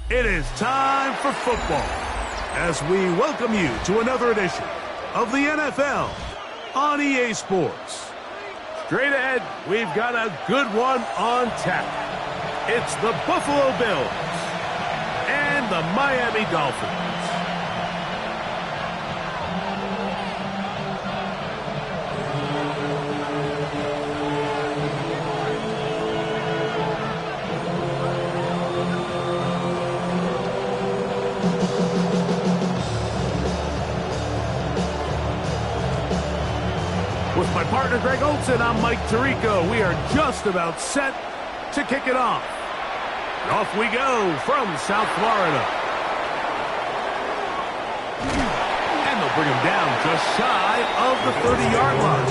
It is time for football as we welcome you to another edition of the NFL on EA Sports. Straight ahead, we've got a good one on tap. It's the Buffalo Bills and the Miami Dolphins. With my partner, Greg Olson, I'm Mike Tirico. We are just about set to kick it off. And off we go from South Florida. And they'll bring him down just shy of the 30-yard line.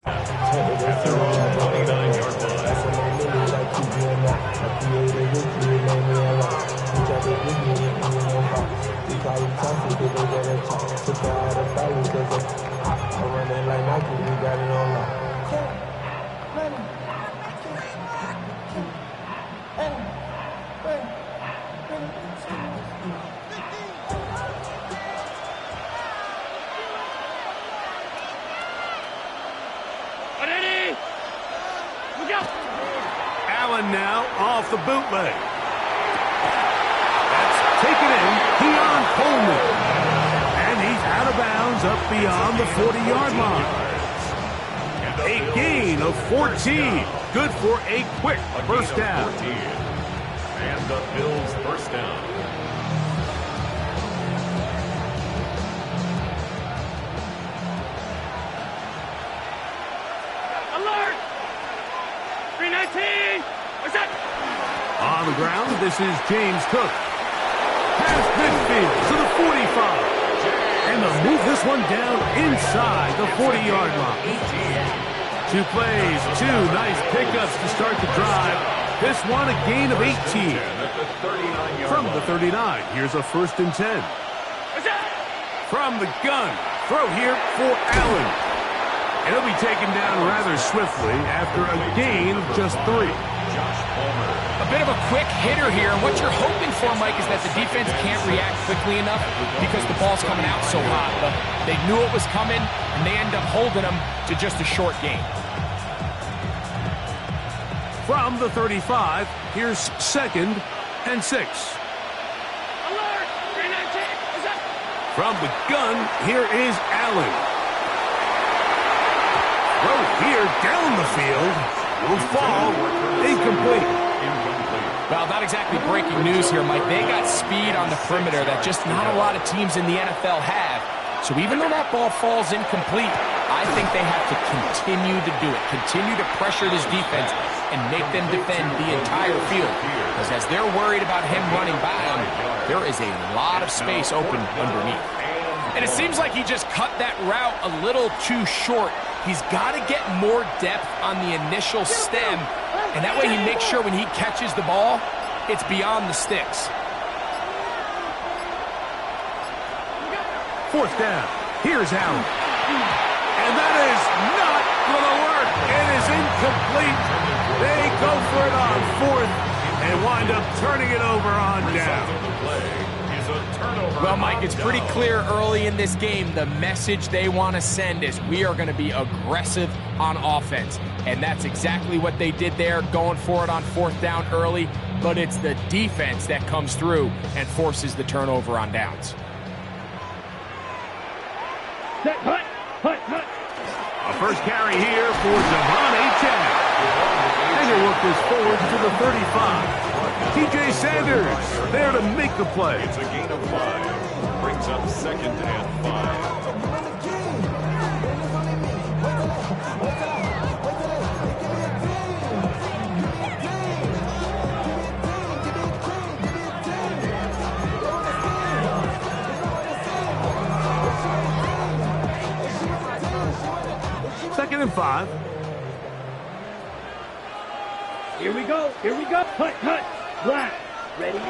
At their own 29-yard Allen now off the bootleg. That's taken in Keon Coleman. And he's out of bounds up beyond the 40-yard line. A gain of 14. Good for a quick first down. And the Bills first down. Alert! 319! What's that? On the ground, this is James Cook. Past midfield to the 45. And they'll move this one down inside the 40-yard line. 2 plays, 2 nice pickups to start the drive. This one a gain of 18. From the 39, here's a 1st and 10. From the gun, throw here for Allen. And he'll be taken down rather swiftly after a gain of just 3. A bit of a quick hitter here, and what you're hoping for, Mike, is that the defense can't react quickly enough because the ball's coming out so hot. But they knew it was coming, and they end up holding them to just a short gain. From the 35, here's 2nd and 6. Alert! 319! What's that? From the gun, here is Allen. Throw here down the field will fall incomplete. Well, not exactly breaking news here, Mike. They got speed on the perimeter that just not a lot of teams in the NFL have. So even though that ball falls incomplete, I think they have to continue to do it, continue to pressure this defense and make them defend the entire field. Because as they're worried about him running by them, there is a lot of space open underneath. And it seems like he just cut that route a little too short. He's got to get more depth on the initial stem, and that way he makes sure when he catches the ball, it's beyond the sticks. 4th down. Here's Allen. And that is not going to work. It is incomplete. They go for it on 4th and wind up turning it over on down. Well, Mike, it's pretty clear early in this game the message they want to send is we are going to be aggressive on offense. And that's exactly what they did there, going for it on 4th down early. But it's the defense that comes through and forces the turnover on downs. A first carry here for Devon Achane. And he'll work this forward to the 35. TJ Sanders there to make the play. It's a gain of 5. Brings up 2nd and 5. 5. Here we go. Here we go. Hut, hut. Black. Ready?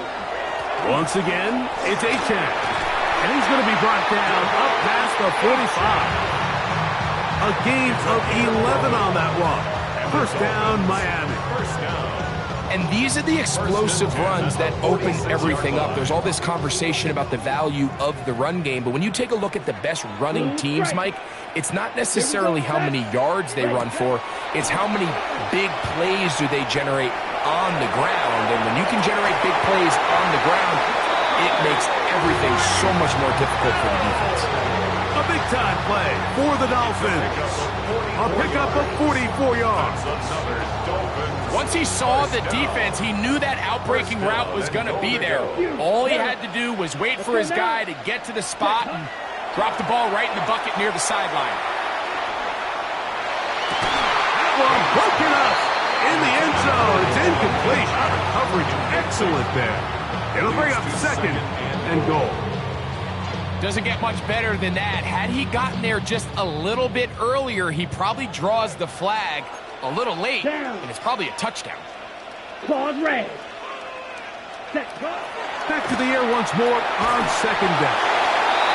Once again, it's Achan. And he's going to be brought down up past the 45. A gain of 11 on that one. First down, Miami. First down. And these are the explosive runs that open everything up. There's all this conversation about the value of the run game, but when you take a look at the best running teams, Mike, it's not necessarily how many yards they run for, it's how many big plays do they generate on the ground. And when you can generate big plays on the ground, it makes everything so much more difficult for the defense. A big-time play for the Dolphins. A pickup of 44 yards. Once he saw the defense, he knew that outbreaking route was going to be there. All he had to do was wait for his guy to get to the spot and drop the ball right in the bucket near the sideline. That one broken up in the end zone. It's incomplete. Coverage excellent there. It'll bring up second and goal. Doesn't get much better than that. Had he gotten there just a little bit earlier, he probably draws the flag a little late, and it's probably a touchdown. Claws red. Back to the air once more on second down.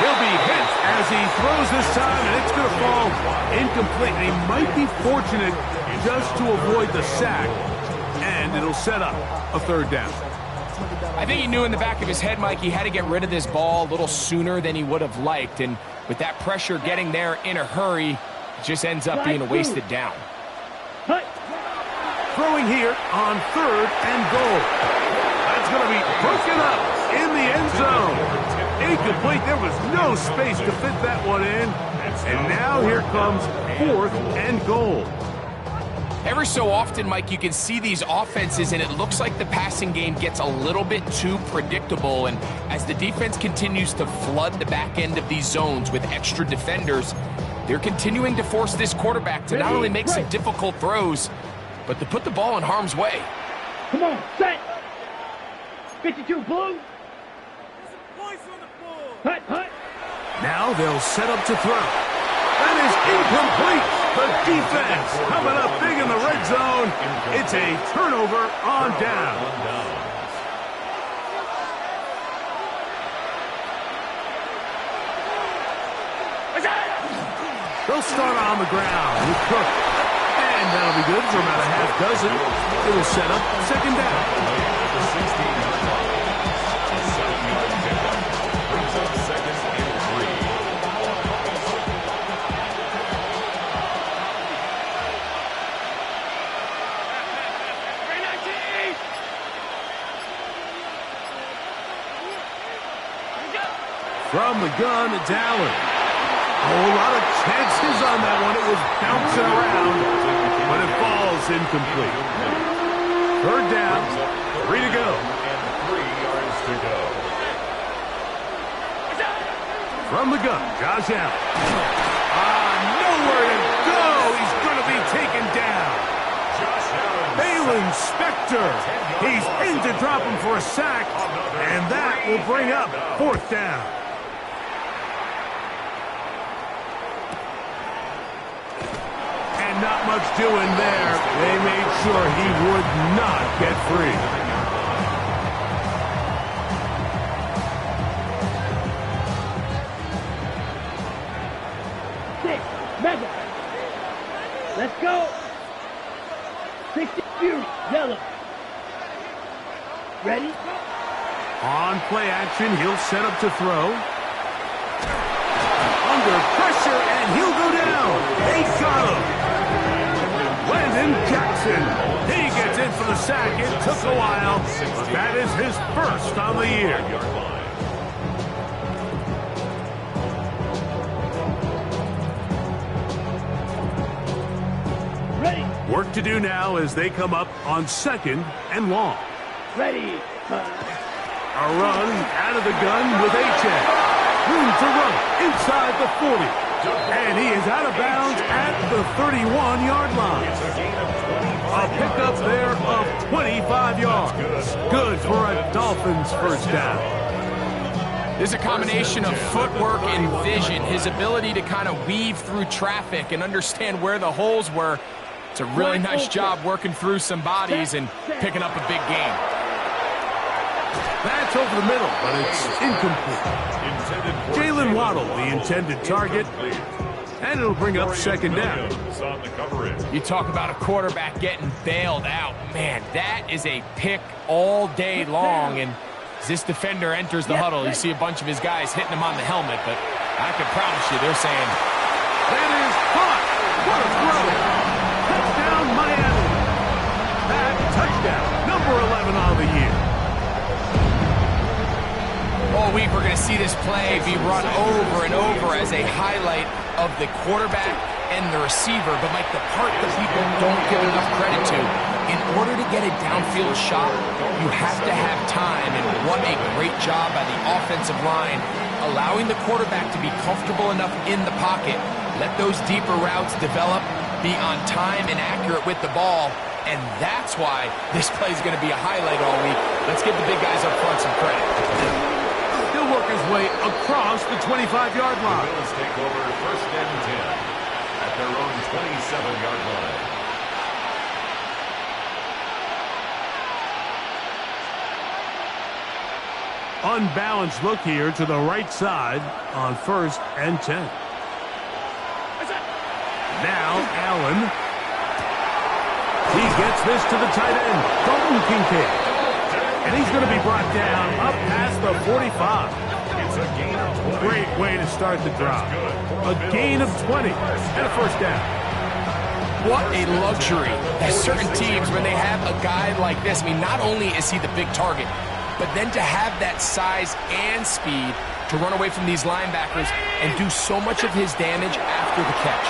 He'll be hit as he throws this time, and it's going to fall incomplete. He might be fortunate just to avoid the sack, and it'll set up a third down. I think he knew in the back of his head, Mike, he had to get rid of this ball a little sooner than he would have liked. And with that pressure getting there in a hurry, it just ends up being a wasted down. Throwing here on third and goal. That's going to be broken up in the end zone. Incomplete. There was no space to fit that one in. And now here comes fourth and goal. Every so often, Mike, you can see these offenses, and it looks like the passing game gets a little bit too predictable. And as the defense continues to flood the back end of these zones with extra defenders, they're continuing to force this quarterback to not only make some difficult throws, but to put the ball in harm's way. Come on, set. 52 blue. Hut, hut. Now they'll set up to throw. That is incomplete. The defense coming up big in the red zone. It's a turnover on down. They'll start on the ground with Cook. And that'll be good for about a half dozen. It will set up second down. From the gun, it's Allen. A whole lot of chances on that one. It was bouncing around, but it falls incomplete. Third down, 3 to go. And 3 yards to go. From the gun, Josh Allen. Nowhere to go. He's going to be taken down. Balin Spector. He's in to drop him for a sack, and that will bring up fourth down. Not much doing there. They made sure he would not get free. Six, Madden. Let's go. 60 Fury, yellow. Ready? On play action, he'll set up to throw. Under pressure, and he'll go down. They got him. Landon Jackson. He gets in for the sack. It took a while, but that is his first on the year. Ready. Work to do now as they come up on second and long. Ready. A run out of the gun with Achan. Room to run inside the 40. And he is out of bounds at the 31-yard line. A pickup there of 25 yards. Good for a Dolphins first down. There's a combination of footwork and vision, his ability to kind of weave through traffic and understand where the holes were. It's a really nice job working through some bodies and picking up a big gain. That's over the middle, but it's incomplete. Jalen Waddle, the intended target, and it'll bring up second down. You talk about a quarterback getting bailed out. Man, that is a pick all day long, and as this defender enters the huddle, you see a bunch of his guys hitting him on the helmet, but I can promise you they're saying, that is caught. What a throw. Touchdown, Miami. That touchdown, number 11 on the year. All week we're going to see this play be run over and over as a highlight of the quarterback and the receiver. But, Mike, the part that people don't give enough credit to, in order to get a downfield shot, you have to have time. And what a great job by the offensive line, allowing the quarterback to be comfortable enough in the pocket, let those deeper routes develop, be on time and accurate with the ball. And that's why this play is going to be a highlight all week. Let's give the big guys up front some credit. He'll work his way across the 25-yard line. The Bills take over first and 10 at their own 27-yard line. Unbalanced look here to the right side on first and 10. Now Allen. He gets this to the tight end, Dalton Kincaid. And he's going to be brought down up past the 45. It's a gain of 20. Great way to start the drive. A gain of 20 and a first down. What a luxury that certain teams, when they have a guy like this, I mean, not only is he the big target, but then to have that size and speed to run away from these linebackers and do so much of his damage after the catch.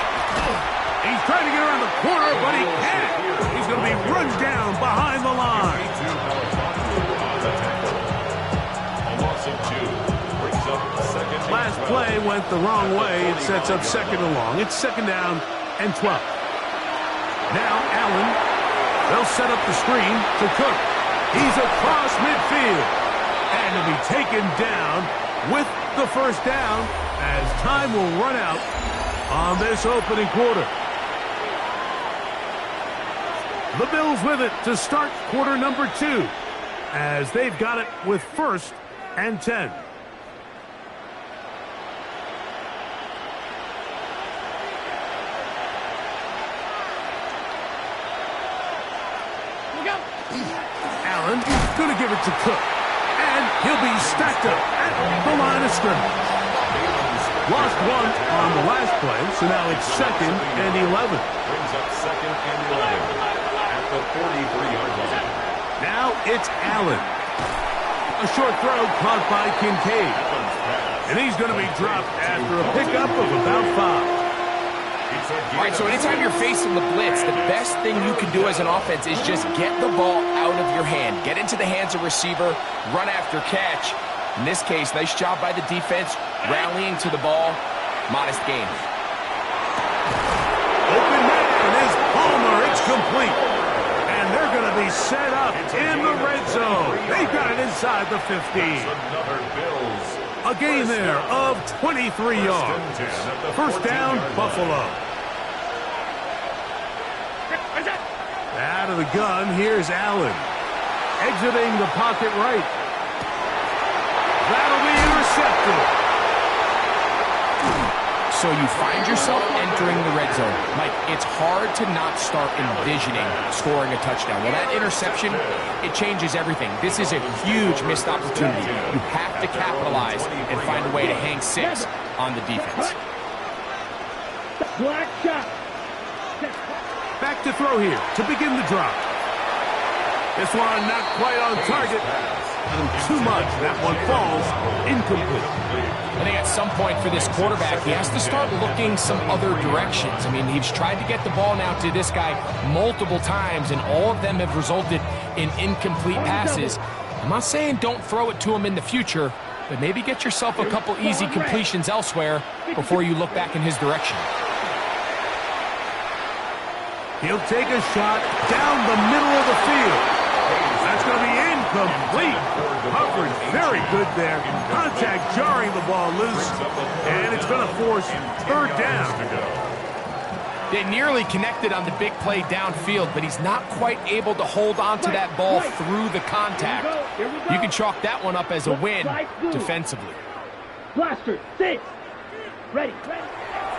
He's trying to get around the corner, but he can't. He's going to be run down behind the line. Last play went the wrong way. It sets up second and long. It's second down and 12. Now Allen. They'll set up the screen to Cook. He's across midfield. And to be taken down with the first down as time will run out on this opening quarter. The Bills with it to start quarter number 2 as they've got it with first and 10. Allen going to give it to Cook. And he'll be stacked up at the line of scrimmage. Lost one on the last play, so now it's second and 11. Brings up second and 11 at the 43-yard line. Now it's Allen. A short throw caught by Kincaid. And he's going to be dropped after a pickup of about 5. All right, so anytime you're facing the blitz, the best thing you can do as an offense is just get the ball out of your hand. Get into the hands of receiver, run after catch. In this case, nice job by the defense, rallying to the ball. Modest gain. Open man is Palmer. It's complete. And they're going to be set up in the red zone. They've got it inside the 15. Another Bills. A gain there of 23 yards. First down, Buffalo. Out of the gun, here's Allen. Exiting the pocket right. That'll be intercepted. So you find yourself entering the red zone. Mike, it's hard to not start envisioning scoring a touchdown. Well, that interception, it changes everything. This is a huge missed opportunity. You have to capitalize and find a way to hang 6 on the defense. Black shot. Back to throw here to begin the drive. This one not quite on target. Too much. That one falls incomplete. I think at some point for this quarterback, he has to start looking some other directions. I mean, he's tried to get the ball now to this guy multiple times, and all of them have resulted in incomplete passes. I'm not saying don't throw it to him in the future, but maybe get yourself a couple easy completions elsewhere before you look back in his direction. He'll take a shot down the middle of the field. That's going to be incomplete. Incomplete. Coverage very good there. Contact jarring the ball loose. And it's going to force third down. They nearly connected on the big play downfield, but he's not quite able to hold on to that ball through the contact. You can chalk that one up as a win defensively. Blaster, 6. Ready.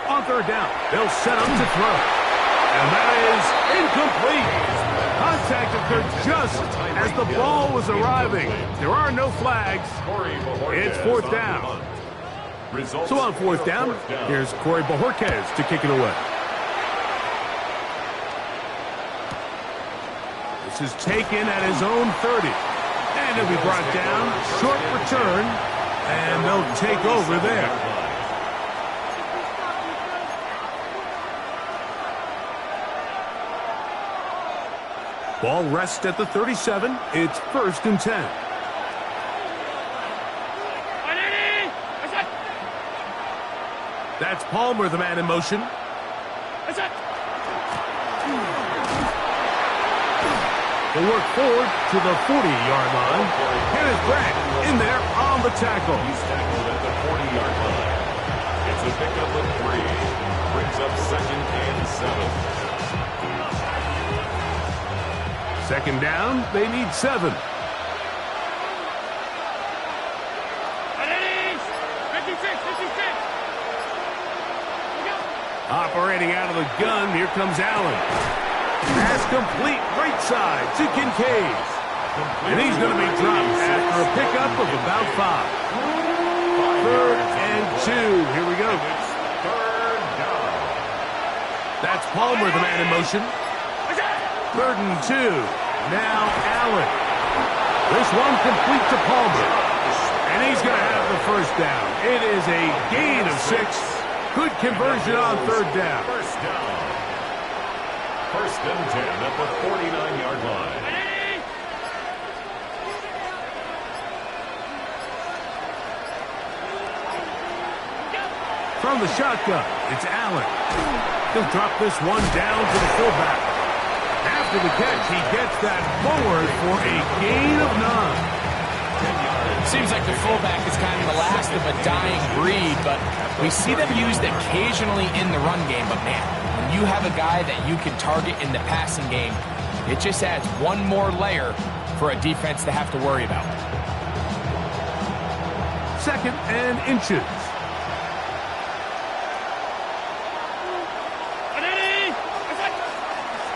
On third down, they'll set up to throw. And that is incomplete. Contact occurred just as the ball was arriving. There are no flags. It's fourth down. So on fourth down, here's Corey Bojorquez to kick it away. This is taken at his own 30. And he'll be brought down. Short return. And they'll take over there. Ball rests at the 37. It's 1st and 10. That's Palmer, the man in motion. They work forward to the 40-yard line. Here's Grant in there on the tackle. He's tackled at the 40-yard line. It's a pickup of 3. Brings up 2nd and 7. Second down, they need 7. Operating out of the gun, here comes Allen. Pass complete right side to Kincaid. And he's going to be dropped after a pickup of about 5. 3rd and 2. Here we go. Third down. That's Palmer, the man in motion. 3rd and 2. Now Allen. This one complete to Palmer. And he's going to have the first down. It is a gain of 6. Good conversion on third down. First down. 1st and 10 at the 49-yard line. From the shotgun, it's Allen. He'll drop this one down to the fullback. After the catch, he gets that forward for a gain of 9. Seems like the fullback is kind of the last of a dying breed, but we see them used occasionally in the run game. But man, when you have a guy that you can target in the passing game, it just adds one more layer for a defense to have to worry about. 2nd and inches.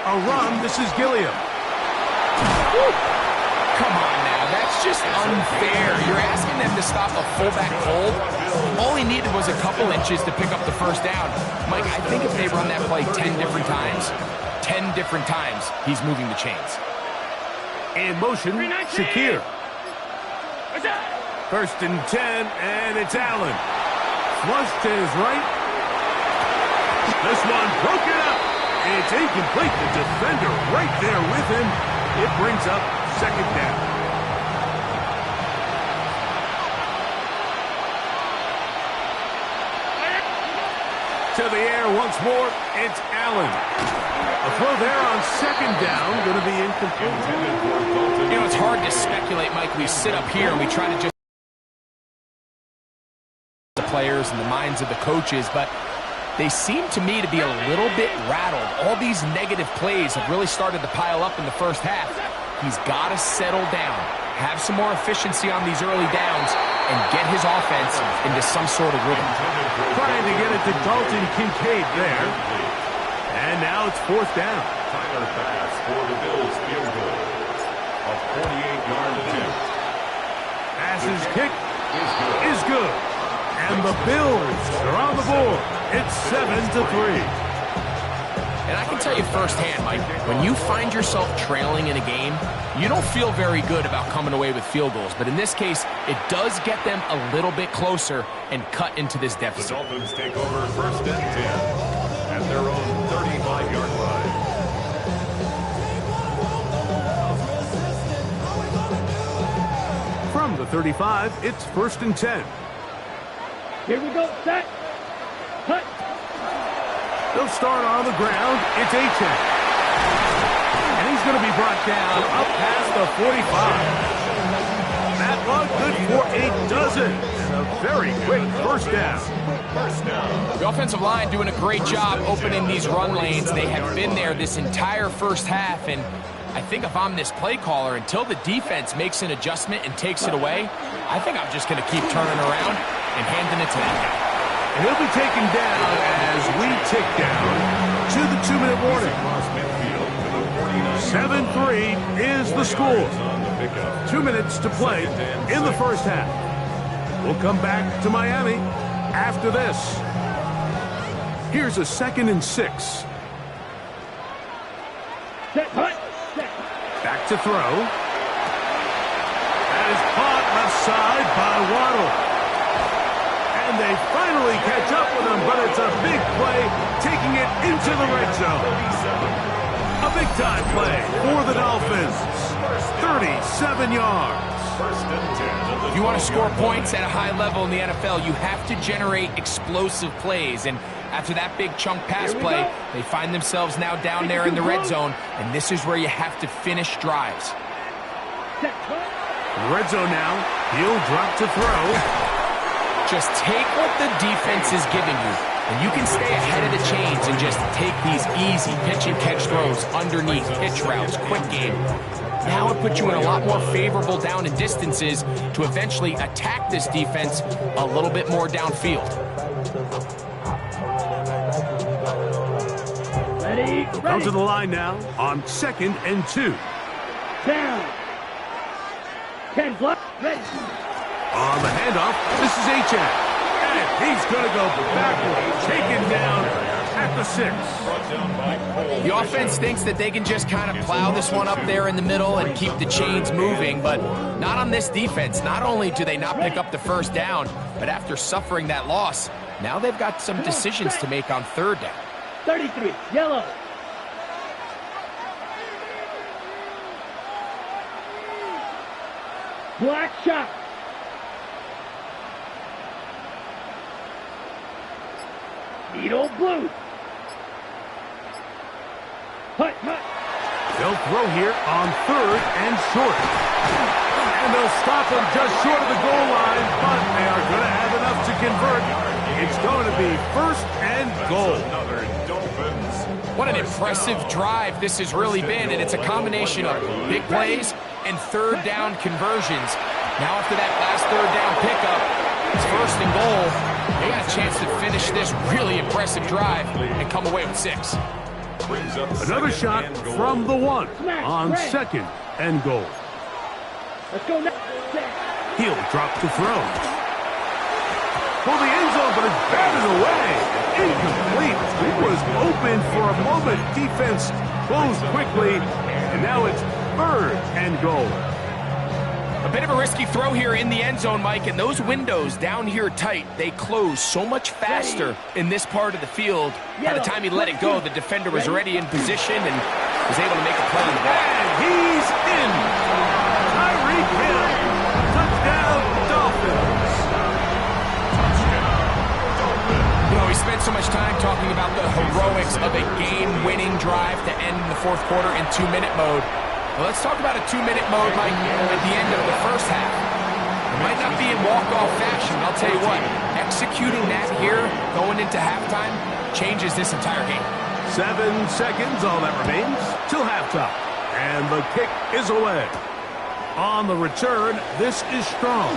A run, this is Gilliam. Come on now, that's just unfair. You're asking them to stop a fullback cold. All he needed was a couple inches to pick up the first down. Mike, I think if they run that play 10 different times, he's moving the chains. In motion, Shakir. 1st and 10, and it's Allen. Flush to his right. This one broken up. It's incomplete. The defender right there with him. It brings up 2nd down. To the air once more. It's Allen. A throw there on 2nd down. Going to be incomplete. You know, it's hard to speculate, Mike. We sit up here and we try to just the players and the minds of the coaches, but they seem to me to be a little bit rattled. All these negative plays have really started to pile up in the first half. He's got to settle down, have some more efficiency on these early downs, and get his offense into some sort of rhythm. Trying to get it to Dalton Kincaid there. And now it's 4th down. Tyler pass for the Bills field goal. A 48-yard attempt. Passes kick is good. And the Bills are on the board. It's 7-3. And I can tell you firsthand, Mike, when you find yourself trailing in a game, you don't feel very good about coming away with field goals. But in this case, it does get them a little bit closer and cut into this The deficit. Dolphins take over 1st and 10 at their own 35-yard line. From the 35, it's 1st and 10. Here we go. Set. Cut. They'll start on the ground. It's Achane. And he's going to be brought down up past the 45. That one good for a dozen. And a very quick first down. The offensive line doing a great job opening these run lanes. They have been there this entire first half, and I think if I'm this play caller, until the defense makes an adjustment and takes it away, I think I'm just going to keep turning around and handing it to that guy. And he'll be taken down as we tick down to the 2-minute warning. 7-3 is the score. 2 minutes to play in the first half. We'll come back to Miami after this. Here's a 2nd and 6. Back to throw. That is caught left side by Waddle. And they finally catch up with him, but it's a big play, taking it into the red zone. A big-time play for the Dolphins. 37 yards. If you want to score points at a high level in the NFL, you have to generate explosive plays. And after that big chunk pass play, they find themselves now down there in the red zone, and this is where you have to finish drives. Red zone now. He'll drop to throw. Just take what the defense is giving you, and you can stay ahead of the chains and just take these easy pitch-and-catch throws underneath, pitch routes, quick game. Now it puts you in a lot more favorable down and distances to eventually attack this defense a little bit more downfield. Ready. Come to the line now on 2nd and 2. Down. 10 block. Ready. On the handoff, this is H.A. And he's going to go backward, taken down at the 6. The offense thinks that they can just kind of plow this one up there in the middle and keep the chains moving, but not on this defense. Not only do they not pick up the first down, but after suffering that loss, now they've got some decisions to make on 3rd down. 33, yellow. Black shot. Needle blue. Hut. They'll throw here on 3rd and short. And they'll stop him just short of the goal line, but they are going to have enough to convert. It's going to be 1st and goal. What an impressive drive this has really been, and it's a combination of big plays and 3rd down conversions. Now after that last 3rd down pickup, it's 1st and goal. They got a chance to finish this really impressive drive and come away with 6. Another shot from the 1 on 2nd and goal. Let's go now. He'll drop to throw. For the end zone, but it's batted away. Incomplete. He was open for a moment. Defense closed quickly, and now it's 3rd and goal. A bit of a risky throw here in the end zone, Mike, and those windows down here tight, they close so much faster in this part of the field. By the time he let it go, the defender was already in position and was able to make a play on the ball. And he's in. Tyreek Hill. Touchdown, Dolphins. You know, we spent so much time talking about the heroics of a game-winning drive to end the 4th quarter in 2-minute mode. Well, let's talk about a 2-minute mode, Mike, at the end of the first half. It might not be in walk-off fashion, I'll tell you what. Executing that here, going into halftime, changes this entire game. 7 seconds, all that remains, till halftime. And the kick is away. On the return, this is Strong.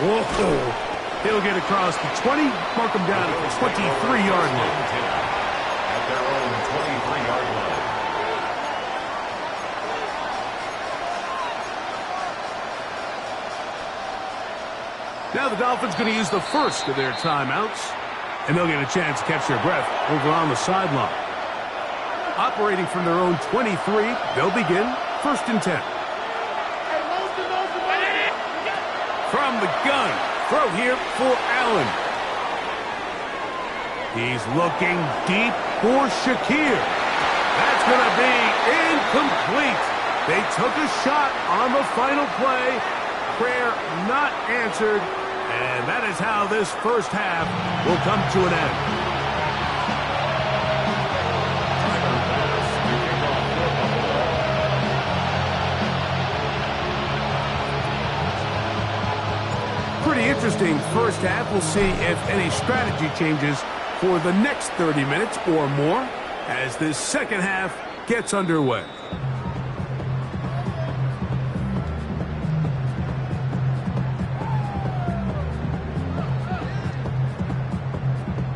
Whoa. He'll get across the 20, mark him down at the 23-yard line. At their own 23-yard line. Now the Dolphins going to use the first of their timeouts, and they'll get a chance to catch their breath over on the sideline. Operating from their own 23, they'll begin 1st and 10. From the gun, throw here for Allen. He's looking deep for Shakir. That's going to be incomplete. They took a shot on the final play. Prayer not answered. And that is how this first half will come to an end. pretty interesting first half. We'll see if any strategy changes for the next 30 minutes or more as this second half gets underway.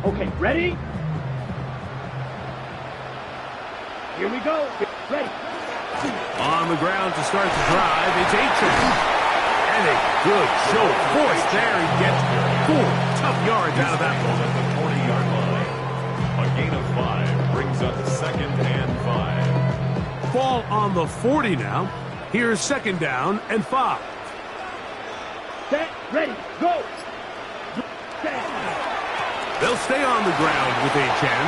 Okay, ready? Here we go. Ready. On the ground to start the drive, it's H. And a good show of force there. He gets 4 tough yards out of that one. At the 40-yard line. A gain of 5 brings up second and 5. Ball on the 40 now. Here's second down and 5. Set, ready, go. Set. They'll stay on the ground with HN.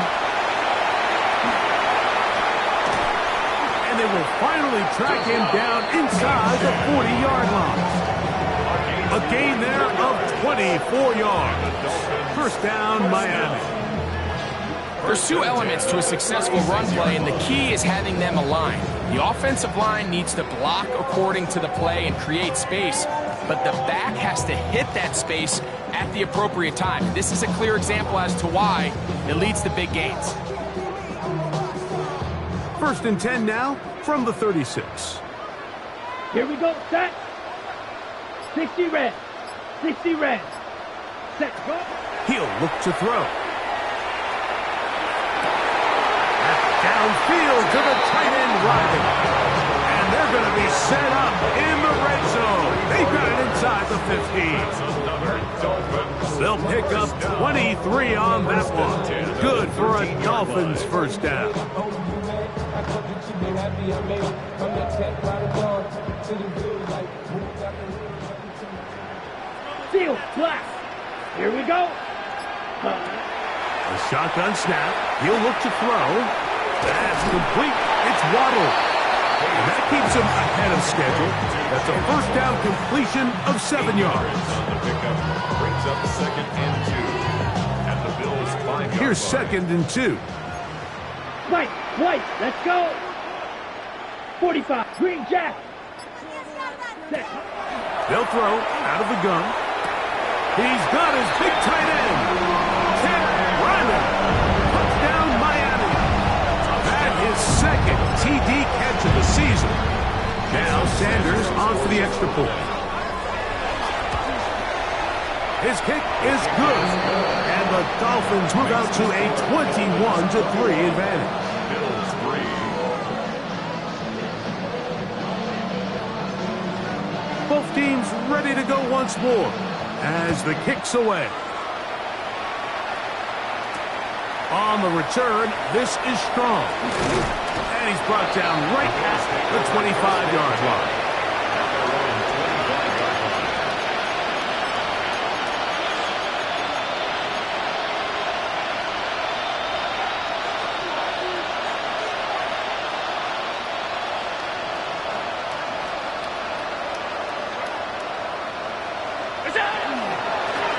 And they will finally track him down inside the 40-yard line. A gain there of 24 yards. First down, Miami. There's 2 elements to a successful run play, and the key is having them aligned. The offensive line needs to block according to the play and create space, but the back has to hit that space at the appropriate time. This is a clear example as to why it leads to big gains. First and 10 now from the 36. Here we go. Set. 60 red. 60 red. Set. Go. He'll look to throw. Downfield to the tight end Riley. And they're going to be set up in the red zone. They've got it inside the 15. They'll pick up 23 on that one. Good for a Dolphins first down. Field, blast. Here we go. A shotgun snap. He'll look to throw. That's complete. It's Waddle. And that keeps him ahead of schedule. That's a first down completion of 7 yards. The pickup brings up second and 2. At the Bills' 5-yard Here's line. second and 2. White, let's go. 45, Green Jack. Set. They'll throw out of the gun. He's got his big tight end. Ted Ryman. Touchdown, Miami. That is second TD catch of the season. Now Sanders on for the extra point. His kick is good. And the Dolphins move out to a 21-3 advantage. Bills 3. Both teams ready to go once more as the kick's away. On the return, this is Strong. And he's brought down right at the 25-yard line.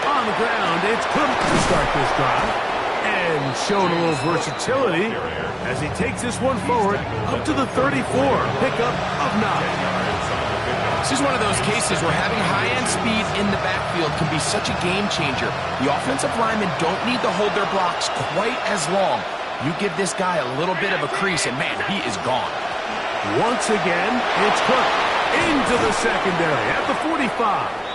On the ground, it's Cook to start this drive. And showing a little versatility as he takes this one forward up to the 34. Pickup of 9. This is one of those cases where having high-end speed in the backfield can be such a game changer. The offensive linemen don't need to hold their blocks quite as long. You give this guy a little bit of a crease, and man, he is gone. Once again, it's Cook into the secondary at the 45.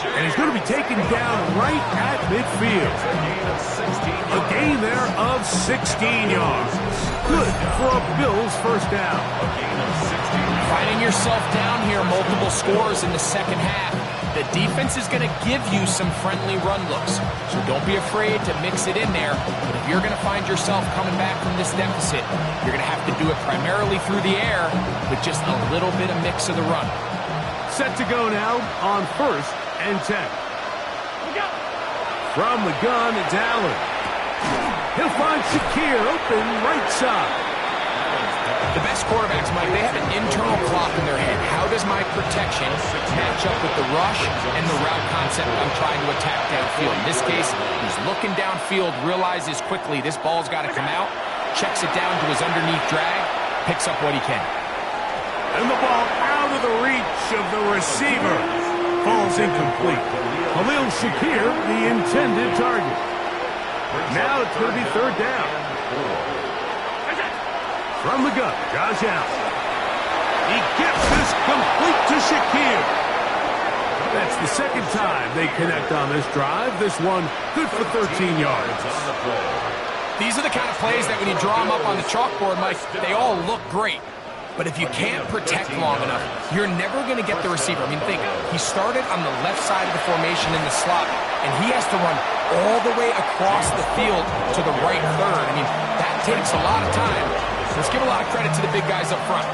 And he's going to be taken down right at midfield. A gain there of 16 yards. Good for a Bills first down. Finding yourself down here, multiple scores in the second half. The defense is going to give you some friendly run looks. So don't be afraid to mix it in there. But if you're going to find yourself coming back from this deficit, you're going to have to do it primarily through the air with just a little bit of mix of the run. Set to go now on first and 10. From the gun, it's Allen. He'll find Shakir open right side. The best quarterbacks, Mike, they have an internal clock in their head. How does my protection match up with the rush and the route concept I'm trying to attack downfield? In this case, he's looking downfield, realizes quickly this ball's got to come out, checks it down to his underneath drag, picks up what he can. And the ball out of the reach of the receiver. falls incomplete. Khalil Shakir, the intended target. Now it's going to be third down. From the gun, Josh Allen. He gets this complete to Shakir. That's the second time they connect on this drive. This one good for 13 yards. These are the kind of plays that when you draw them up on the chalkboard, Mike, they all look great. But if you can't protect long enough, you're never going to get the receiver. I mean, think, he started on the left side of the formation in the slot, and he has to run all the way across the field to the right third. I mean, that takes a lot of time. Let's give a lot of credit to the big guys up front.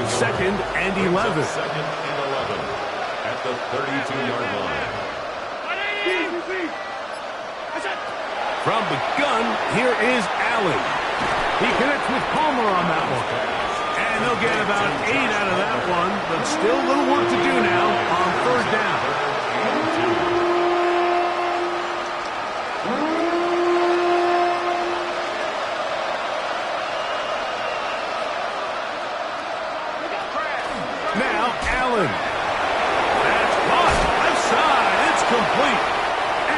Second and 11. Second and 11 at the 32-yard line. From the gun, here is Allen. He connects with Palmer on that one. And they'll get about 8 out of that one, but still a little work to do now on third down. Now Allen. That's caught. Left side. It's complete.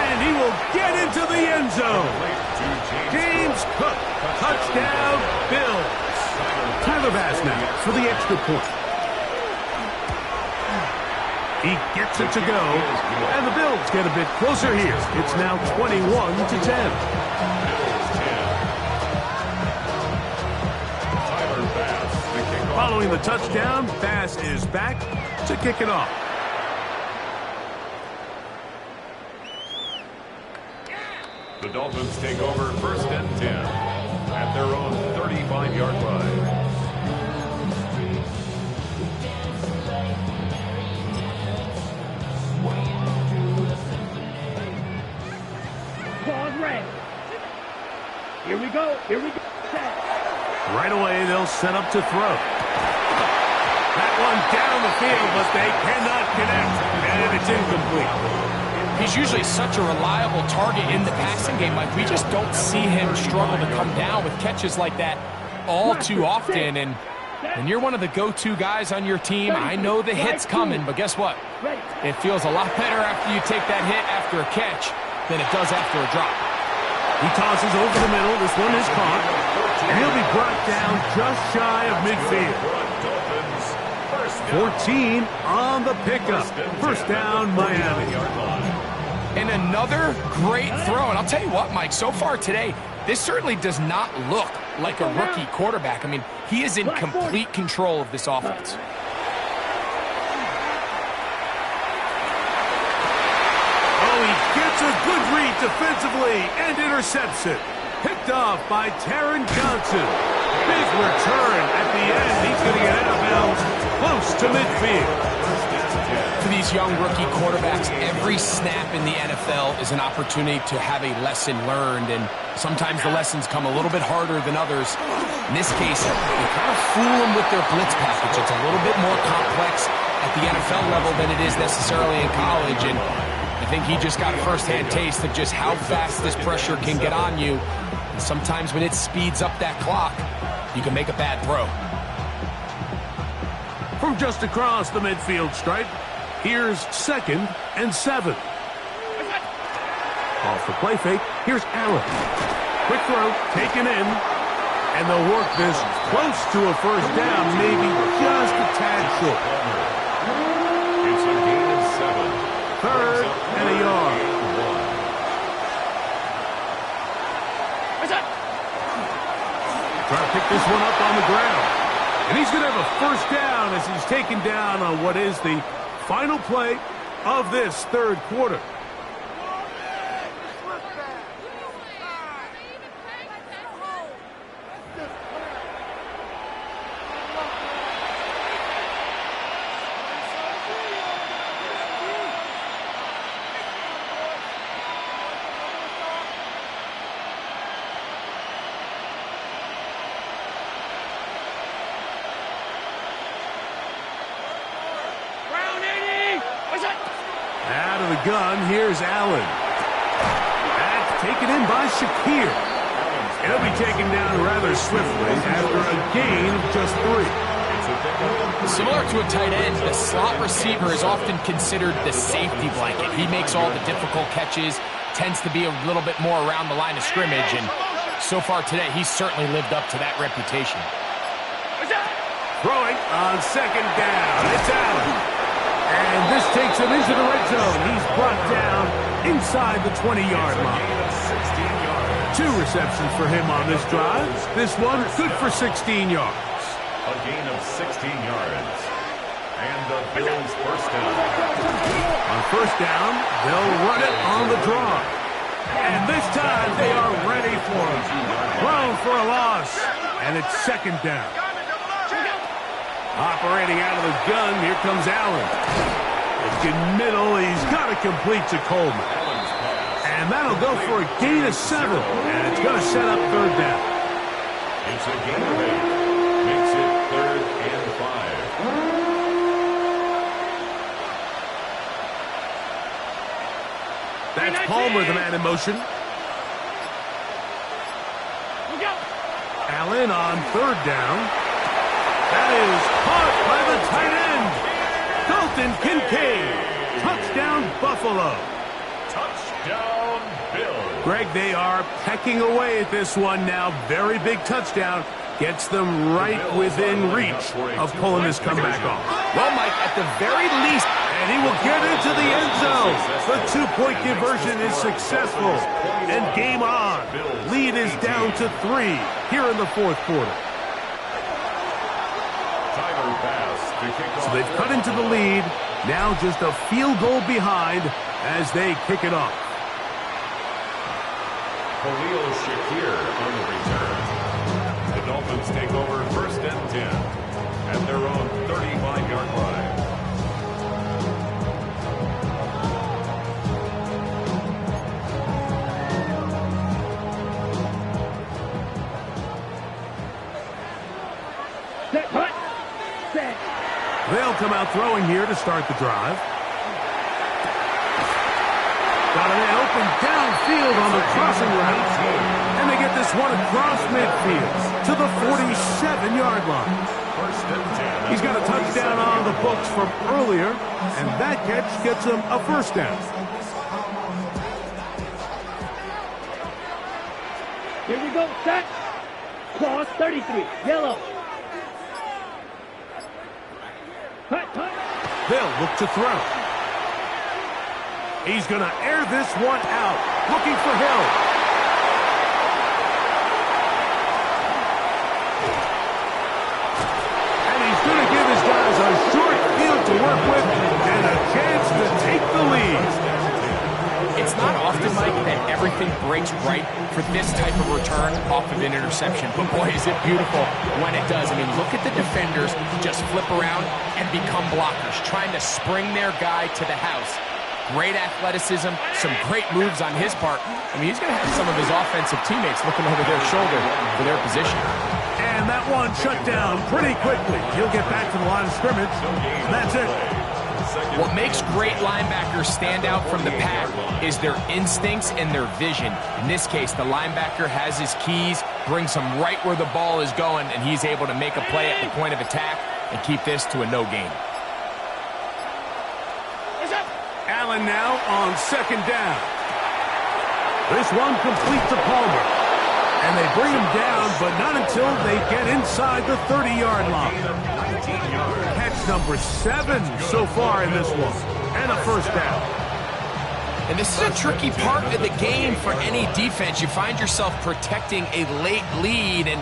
And he will get into the end zone. James Cook. Touchdown, Bills. Tyler Bass now for the extra point. He gets it to go, and the Bills get a bit closer here. It's now 21-10. Following the touchdown, Bass is back to kick it off. The Dolphins take over first and 10 at their own 35-yard line. Here we go. Here we go. Right away, they'll set up to throw. That one down the field, but they cannot connect, and it's incomplete. He's usually such a reliable target in the passing game. Like, we just don't see him struggle to come down with catches like that all too often. And when you're one of the go-to guys on your team, I know the hit's coming, but guess what? It feels a lot better after you take that hit after a catch than it does after a drop. He tosses over the middle. This one is caught. And he'll be brought down just shy of midfield. 14 on the pickup. First down, Miami. And another great throw. And I'll tell you what, Mike, so far today, this certainly does not look like a rookie quarterback. I mean, he is in complete control of this offense. Gets a good read defensively and intercepts it. Picked off by Taron Johnson. Big return at the end. He's going to get out of bounds close to midfield. For these young rookie quarterbacks, every snap in the NFL is an opportunity to have a lesson learned, and sometimes the lessons come a little bit harder than others. In this case, they kind of fool them with their blitz package. It's a little bit more complex at the NFL level than it is necessarily in college, and I think he just got a first-hand taste of just how fast this pressure can get on you. And sometimes when it speeds up that clock, you can make a bad throw. From just across the midfield stripe, here's 2nd and 7. Off the play fake, here's Allen. Quick throw, taken in. And they'll work this close to a first down, maybe just a tad short. It's a gain of 7. 3rd and a yard. Trying to pick this one up on the ground. And he's going to have a first down as he's taken down on what is the final play of this third quarter. Out of the gun, here's Allen. That's taken in by Shakir. He'll be taken down rather swiftly after a gain of just 3. It's a Similar to a tight end, the slot receiver is often considered the safety blanket. He makes all the difficult catches, tends to be a little bit more around the line of scrimmage, and so far today, he's certainly lived up to that reputation. Throwing on second down. It's Allen. And this takes him into the red zone. He's brought down inside the 20-yard line. 2 receptions for him on this drive. This one good for 16 yards. A gain of 16 yards. And the Bills first down. On first down, they'll run it on the draw. And this time they are ready for it. Thrown for a loss. And it's second down. Operating out of the gun, here comes Allen. It's in middle, he's got it complete to Coleman. And that'll go for a gain of 7. And it's going to set up third down. It's a gain of 8. Makes it 3rd and 5. That's Palmer, the man in motion. Allen on third down. That is caught by the tight end. Dalton Kincaid. Touchdown, Buffalo. Touchdown, Bills. Greg, they are pecking away at this one now. Very big touchdown. Gets them right within reach of pulling this comeback off. Well, Mike, at the very least, and he will get into the end zone. The 2-point conversion is successful. And game on. Lead is down to 3 here in the fourth quarter. So they've cut into the lead. Now just a field goal behind as they kick it off. Khalil Shakir on the return. The Dolphins take over 1st and 10 at their own 35-yard line. They'll come out throwing here to start the drive. Got a man open downfield on the crossing route. And they get this one across midfield to the 47-yard line. He's got a touchdown on the books from earlier, and that catch gets him a first down. Here we go, set. Cross 33, yellow. They'll look to throw. He's going to air this one out. Looking for Hill. And he's going to give his guys a short field to work with and a chance to take the lead. It's not often, Mike, that everything breaks right for this type of return off of an interception. But boy, is it beautiful when it does. I mean, look at the defenders just flip around and become blockers, trying to spring their guy to the house. Great athleticism, some great moves on his part. I mean, he's going to have some of his offensive teammates looking over their shoulder for their position. And that one shut down pretty quickly. He'll get back to the line of scrimmage. That's it. What makes great linebackers stand out from the pack is their instincts and their vision. In this case, the linebacker has his keys, brings him right where the ball is going, and he's able to make a play at the point of attack and keep this to a no gain. Allen now on second down. This one complete to Palmer. And they bring him down, but not until they get inside the 30-yard line. Catch number 7 so far in this one. And a first down. And this is a tricky part of the game for any defense. You find yourself protecting a late lead, and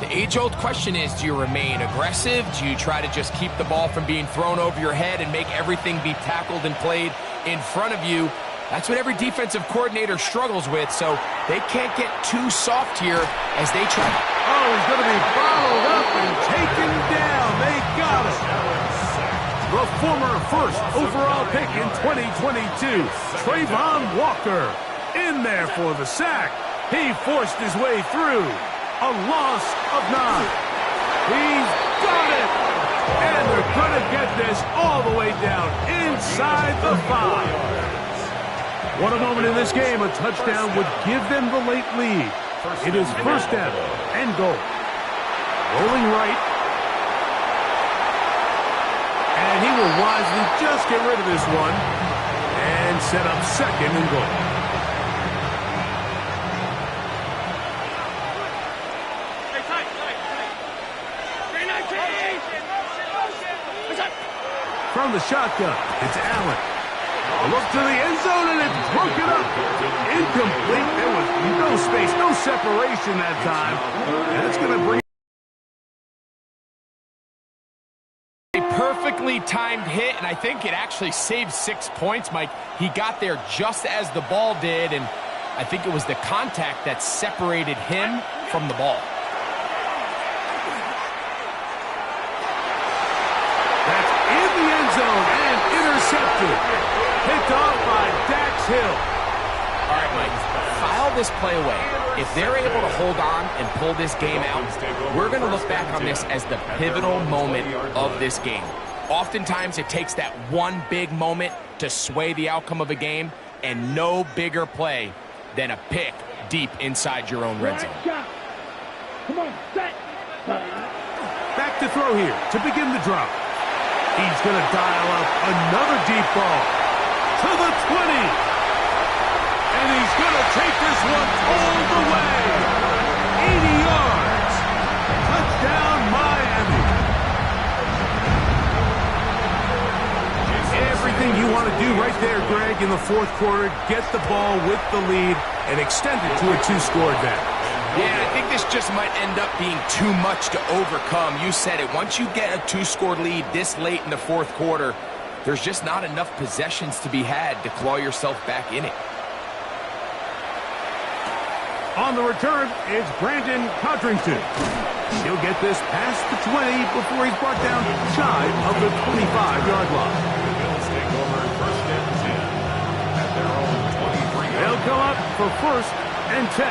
the age-old question is, do you remain aggressive? Do you try to just keep the ball from being thrown over your head and make everything be tackled and played in front of you? That's what every defensive coordinator struggles with, so they can't get too soft here as they try. Oh, he's going to be followed up and taken down. They got him. The former first overall pick in 2022, Trayvon Walker, in there for the sack. He forced his way through. A loss of 9. He's got it. And they're going to get this all the way down inside the 5. What a moment in this game. A touchdown would give them the late lead. It is first down and goal. Rolling right. will wisely just get rid of this one and set up second and goal. From the shotgun, it's Allen. A look to the end zone, and it's broken up. Incomplete. There was no space, no separation that time. And it's going to bring a perfectly timed hit, and I think it actually saved 6 points, Mike. He got there just as the ball did, and I think it was the contact that separated him from the ball. That's in the end zone and intercepted. Picked off by Dax Hill. All right, Mike, file this play away. If they're able to hold on and pull this game out, we're going to look back on this as the pivotal moment of this game. Oftentimes, it takes that one big moment to sway the outcome of a game, and no bigger play than a pick deep inside your own red zone. Come on, set. Back to throw here to begin the drop. He's going to dial up another deep ball to the 20. And he's going to take this one all the way. 80 yards. Touchdown, Miami. Everything you want to do right there, Greg, in the fourth quarter. Get the ball with the lead and extend it to a 2-score advantage. Yeah, I think this just might end up being too much to overcome. You said it. Once you get a 2-score lead this late in the fourth quarter, there's just not enough possessions to be had to claw yourself back in it. On the return is Brandon Codrington. He'll get this past the 20 before he's brought down shy of the 25-yard line. The Bills take over first and 10 at their own 23. They'll come up for first and 10.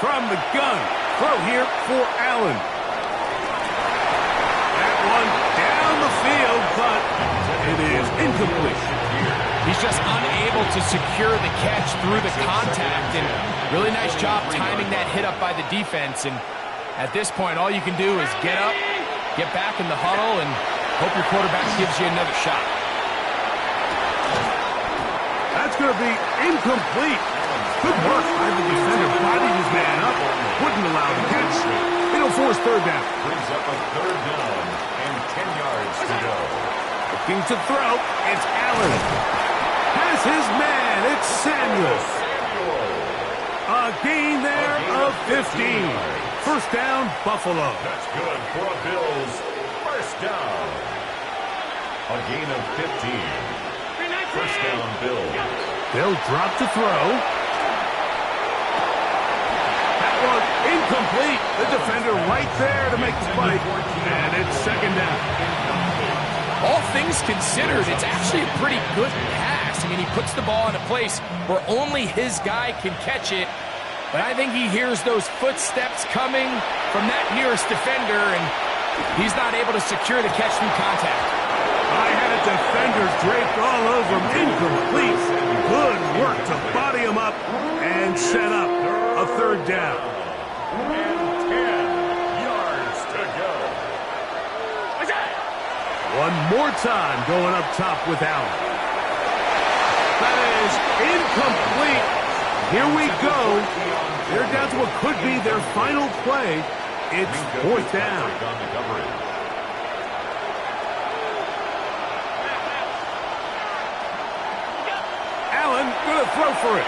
From the gun, throw here for Allen. That one down the field, but it is incomplete. He's just unable to secure the catch through the contact, and really nice job timing that hit up by the defense. And at this point, all you can do is get up, get back in the huddle, and hope your quarterback gives you another shot. That's going to be incomplete. Good work by the defender. Bodied his man up. Wouldn't allow the catch. It'll force third down. Brings up a third down and 10 yards to go. Looking to throw. It's Allen. Has his man. It's Samuel. A gain there of 15. First down, Buffalo. That's good for a Bills. First down. A gain of 15. First down, Bills. They'll drop to throw. One incomplete. The defender right there to make the play. And it's second down. All things considered, it's actually a pretty good pass. I mean, he puts the ball in a place where only his guy can catch it. But I think he hears those footsteps coming from that nearest defender, and he's not able to secure the catch through contact. I had a defender draped all over him. Incomplete. Good work to body him up and set up a third down. And 10 yards to go. One more time going up top with Allen. That is incomplete. Here we go. They're down to what could be their final play. It's fourth down. Allen going to throw for it.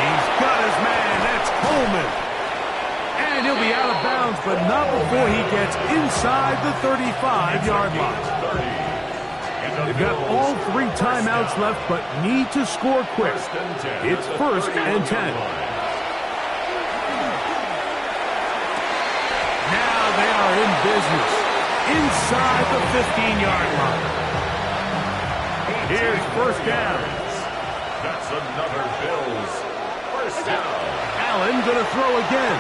He's got his man. That's Coleman. And he'll be out of bounds, but not before he gets inside the 35-yard line. They've got all 3 timeouts left, but need to score quick. It's first and 10. Now they are in business inside the 15-yard line. Here's first down. That's another Bills. First down. Allen going to throw again.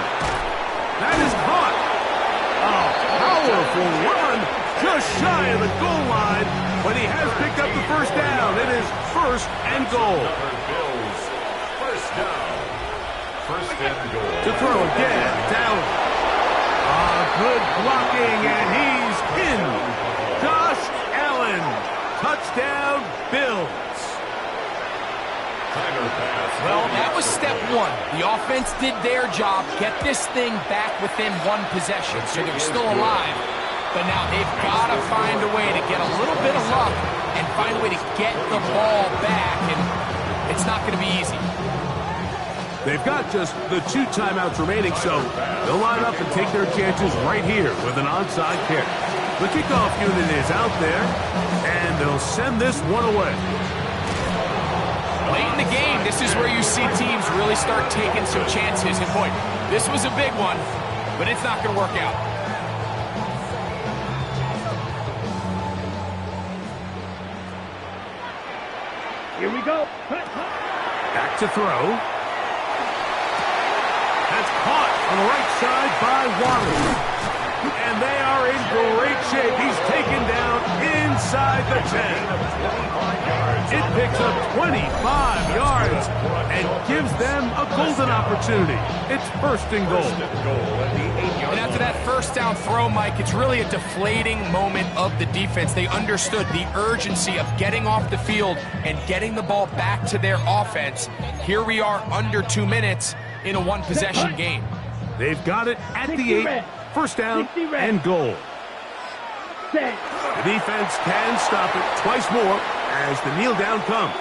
That is caught. A powerful run just shy of the goal line, but he has picked up the first down. It is first and goal. Another Bills. First down. First and goal. To throw again, Allen. A Good blocking, and he's in. Josh Allen. Touchdown, Bills. Well, that was step one. The offense did their job, get this thing back within one possession, so they're still alive. But now they've got to find a way to get a little bit of luck and find a way to get the ball back, and it's not going to be easy. They've got just the 2 timeouts remaining, so they'll line up and take their chances right here with an onside kick. The kickoff unit is out there, and they'll send this one away. Late in the game, this is where you see teams really start taking some chances. And boy, this was a big one, but it's not going to work out. Here we go. Back to throw. That's caught on the right side by Waddle. And they are in great shape. He's taken down inside the 10. It picks up 25 yards and gives them a golden opportunity. It's 1st and goal. And after that first down throw, Mike, it's really a deflating moment of the defense. They understood the urgency of getting off the field and getting the ball back to their offense. Here we are under 2 minutes in a one-possession game. They've got it at the 8. 1st down and goal. The defense can stop it twice more as the kneel down comes.